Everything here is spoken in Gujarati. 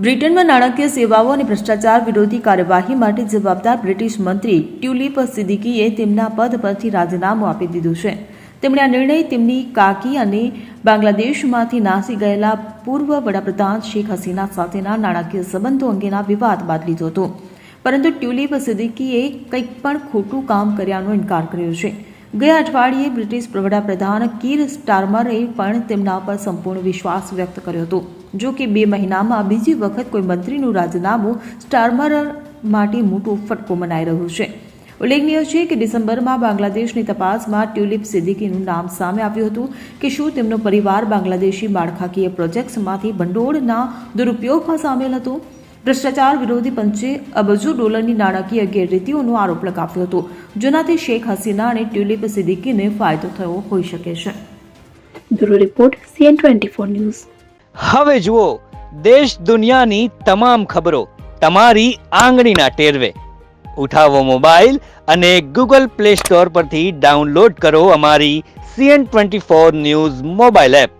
બ્રિટનમાં નાણાકીય સેવાઓ અને ભ્રષ્ટાચાર વિરોધી કાર્યવાહી માટે જવાબદાર બ્રિટિશ મંત્રી ટ્યુલિપ સિદ્દીકીએ તેમના પદ પરથી રાજીનામું આપી દીધું છે. તેમણે આ નિર્ણય તેમની કાકી અને બાંગ્લાદેશમાંથી નાસી ગયેલા પૂર્વ વડાપ્રધાન શેખ હસીના સાથેના નાણાકીય સંબંધો અંગેના વિવાદ બાદ લીધો હતો. પરંતુ ટ્યુલિપ સિદ્દીકીએ કંઈક પણ ખોટું કામ કર્યાનો ઇનકાર કર્યો છે. ગયા અઠવાડિયે બ્રિટિશ વડાપ્રધાન કીર સ્ટારમરે પણ તેમના પર સંપૂર્ણ વિશ્વાસ વ્યક્ત કર્યો હતો. જો કે 2 મહિનામાં બીજી વખત કોઈ મંત્રીનું રાજીનામું સ્ટારમર માટે મોટો ફટકો મનાઈ રહ્યું છે. ઉલ્લેખનીય છે કે ડિસેમ્બરમાં બાંગ્લાદેશની તપાસમાં ટ્યુલિપ સિદ્દીકીનું નામ સામે આવ્યું હતું કે શું તેમનો પરિવાર બાંગ્લાદેશી માળખાકીય પ્રોજેક્ટ્સમાંથી ભંડોળના દુરુપયોગમાં સામેલ હતો. ભ્રષ્ટાચાર વિરોધી પંચે અબજો ડોલરની નાણાકીય ગેરરીતિઓનો આરોપ લગાવ્યો હતો, જેનાથી શેખ હસીના અને ટ્યુલિપ સિદ્દીકીને ફાયદો થયો હોઈ શકે છે. Bureau report CN24 news. હવે જુઓ દેશ દુનિયાની તમામ ખબરો તમારી આંગળીના ટેરવે. ઉઠાવો મોબાઈલ અને Google Play Store પરથી ડાઉનલોડ કરો અમારી CN24 ન્યૂઝ મોબાઈલ એપ.